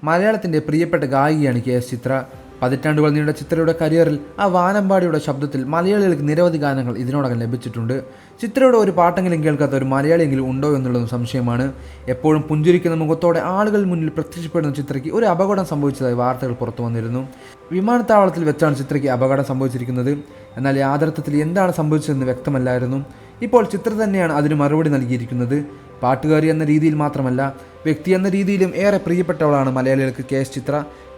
മലയാളത്തിൻ്റെ പ്രിയപ്പെട്ട ഗായികയാണ് കെ.എസ്. ചിത്ര. പതിറ്റാണ്ടുകൾ നീണ്ട ചിത്രയുടെ കരിയറിൽ ആ വാനമ്പാടിയുടെ ശബ്ദത്തിൽ മലയാളികൾക്ക് നിരവധി ഗാനങ്ങൾ ഇതിനോടകം ലഭിച്ചിട്ടുണ്ട്. ചിത്രയുടെ ഒരു പാട്ടെങ്കിലും കേൾക്കാത്ത ഒരു മലയാളിയെങ്കിലും ഉണ്ടോ എന്നുള്ളതും സംശയമാണ്. എപ്പോഴും പുഞ്ചിരിക്കുന്ന മുഖത്തോടെ ആളുകൾ മുന്നിൽ പ്രത്യക്ഷപ്പെടുന്ന ചിത്രയ്ക്ക് ഒരു അപകടം സംഭവിച്ചതായി വാർത്തകൾ പുറത്തു വന്നിരുന്നു. വിമാനത്താവളത്തിൽ വെച്ചാണ് ചിത്രയ്ക്ക് അപകടം സംഭവിച്ചിരിക്കുന്നത്. എന്നാൽ യഥാർത്ഥത്തിൽ എന്താണ് സംഭവിച്ചതെന്ന് വ്യക്തമല്ലായിരുന്നു. ഇപ്പോൾ ചിത്ര തന്നെയാണ് അതിന് മറുപടി നൽകിയിരിക്കുന്നത്. പാട്ടുകാരി എന്ന രീതിയിൽ മാത്രമല്ല, വ്യക്തി എന്ന രീതിയിലും ഏറെ പ്രിയപ്പെട്ടവളാണ് മലയാളികൾക്ക് കെ.എസ്. ചിത്ര.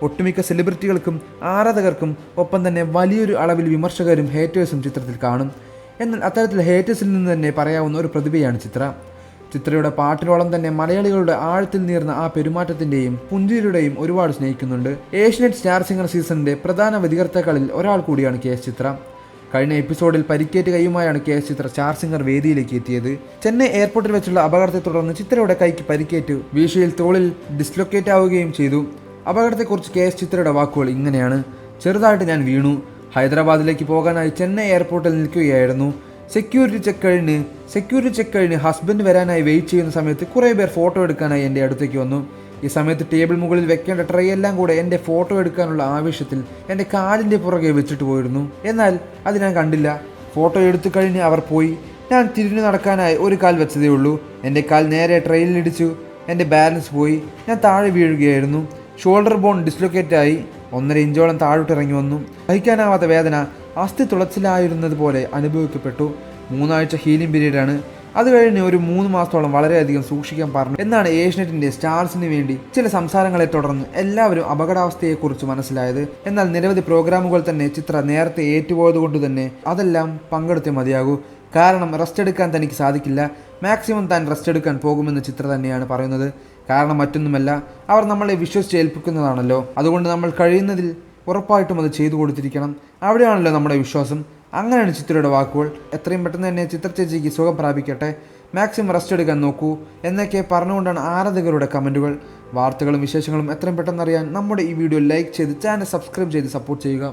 ഒട്ടുമിക്ക സെലിബ്രിറ്റികൾക്കും ആരാധകർക്കും ഒപ്പം തന്നെ വലിയൊരു അളവിൽ വിമർശകരും ഹേറ്റേഴ്സും ചിത്രത്തിൽ കാണും. എന്നാൽ അത്തരത്തിൽ ഹേറ്റേഴ്സിൽ നിന്ന് തന്നെ പറയാവുന്ന ഒരു പ്രതിഭയാണ് ചിത്ര. ചിത്രയുടെ പാട്ടിനോളം തന്നെ മലയാളികളുടെ ആഴത്തിൽ നീർന്ന ആ പെരുമാറ്റത്തിൻ്റെയും പുഞ്ചിരിയുടെയും ഒരുപാട് സ്നേഹിക്കുന്നുണ്ട്. ഏഷ്യനെറ്റ് സ്റ്റാർ സിംഗർ സീസണിൻ്റെ പ്രധാന വിധികർത്താക്കളിൽ ഒരാൾ കൂടിയാണ് കെ.എസ്. ചിത്ര. കഴിഞ്ഞ എപ്പിസോഡിൽ പരിക്കേറ്റ് കൈയുമായാണ് കെ.എസ്. ചിത്ര സ്റ്റാർ സിംഗർ വേദിയിലേക്ക് എത്തിയത്. ചെന്നൈ എയർപോർട്ടിൽ വെച്ചുള്ള അപകടത്തെ തുടർന്ന് ചിത്രയുടെ കൈക്ക് പരിക്കേറ്റ് വീഴ്ചയിൽ തോളിൽ ഡിസ്ലൊക്കേറ്റ് ആവുകയും ചെയ്തു. അപകടത്തെക്കുറിച്ച് കെ.എസ്. ചിത്രയുടെ വാക്കുകൾ ഇങ്ങനെയാണ്: ചെറുതായിട്ട് ഞാൻ വീണു. ഹൈദരാബാദിലേക്ക് പോകാനായി ചെന്നൈ എയർപോർട്ടിൽ നിൽക്കുകയായിരുന്നു. സെക്യൂരിറ്റി ചെക്ക് കഴിഞ്ഞ് ഹസ്ബൻഡ് വരാനായി വെയിറ്റ് ചെയ്യുന്ന സമയത്ത് കുറേ പേർ ഫോട്ടോ എടുക്കാനായി എൻ്റെ അടുത്തേക്ക് വന്നു. ഈ സമയത്ത് ടേബിൾ മുകളിൽ വെക്കേണ്ട ട്രേ എല്ലാം കൂടെ എൻ്റെ ഫോട്ടോ എടുക്കാനുള്ള ആവശ്യത്തിൽ എൻ്റെ കാലിൻ്റെ പുറകെ വെച്ചിട്ട് പോയിരുന്നു. എന്നാൽ അത് ഞാൻ കണ്ടില്ല. ഫോട്ടോ എടുത്തു കഴിഞ്ഞ് അവർ പോയി. ഞാൻ തിരിഞ്ഞു നടക്കാനായി ഒരു കാൽ വെച്ചതേ ഉള്ളൂ. എൻ്റെ കാൽ നേരെ ട്രെയിനിലിടിച്ചു. എൻ്റെ ബാലൻസ് പോയി. ഞാൻ താഴെ വീഴുകയായിരുന്നു. ഷോൾഡർ ബോൺ ഡിസ്ലൊക്കേറ്റ് ആയി. 1.5 ഇഞ്ചോളം താഴോട്ടിറങ്ങി വന്നു. സഹിക്കാനാവാത്ത വേദന അസ്ഥി തുളച്ചിലായിരുന്നത് പോലെ അനുഭവിക്കപ്പെട്ടു. 3 ആഴ്ച ഹീലിംഗ് പീരീഡാണ്. അത് കഴിഞ്ഞ് ഒരു 3 മാസത്തോളം വളരെയധികം സൂക്ഷിക്കാൻ പറഞ്ഞു എന്നാണ് ഏഷ്യനെറ്റിൻ്റെ സ്റ്റാർസിന് വേണ്ടി ചില സംസാരങ്ങളെ തുടർന്ന് എല്ലാവരും അപകടാവസ്ഥയെക്കുറിച്ച് മനസ്സിലായത്. എന്നാൽ നിരവധി പ്രോഗ്രാമുകൾ തന്നെ ചിത്ര നേരത്തെ ഏറ്റുപോയതുകൊണ്ട് തന്നെ അതെല്ലാം പങ്കെടുത്തേ മതിയാകൂ. കാരണം റെസ്റ്റ് എടുക്കാൻ തനിക്ക് സാധിക്കില്ല. മാക്സിമം താൻ റെസ്റ്റ് എടുക്കാൻ പോകുമെന്ന് ചിത്ര തന്നെയാണ് പറയുന്നത്. കാരണം മറ്റൊന്നുമല്ല, അവർ നമ്മളെ വിശ്വസിച്ച് ഏൽപ്പിക്കുന്നതാണല്ലോ. അതുകൊണ്ട് നമ്മൾ കഴിയുന്നതിൽ ഉറപ്പായിട്ടും അത് ചെയ്തു കൊടുത്തിരിക്കണം. അവിടെയാണല്ലോ നമ്മുടെ വിശ്വാസം. അങ്ങനെയാണ് ചിത്രയുടെ വാക്കുകൾ. എത്രയും പെട്ടെന്ന് തന്നെ ചിത്ര ചേച്ചിക്ക് സുഖം പ്രാപിക്കട്ടെ, മാക്സിമം റെസ്റ്റ് എടുക്കാൻ നോക്കൂ എന്നൊക്കെ പറഞ്ഞുകൊണ്ടാണ് ആരാധകരുടെ കമൻറ്റുകൾ. വാർത്തകളും വിശേഷങ്ങളും എത്രയും പെട്ടെന്ന് അറിയാൻ നമ്മുടെ ഈ വീഡിയോ ലൈക്ക് ചെയ്ത് ചാനൽ സബ്സ്ക്രൈബ് ചെയ്ത് സപ്പോർട്ട് ചെയ്യുക.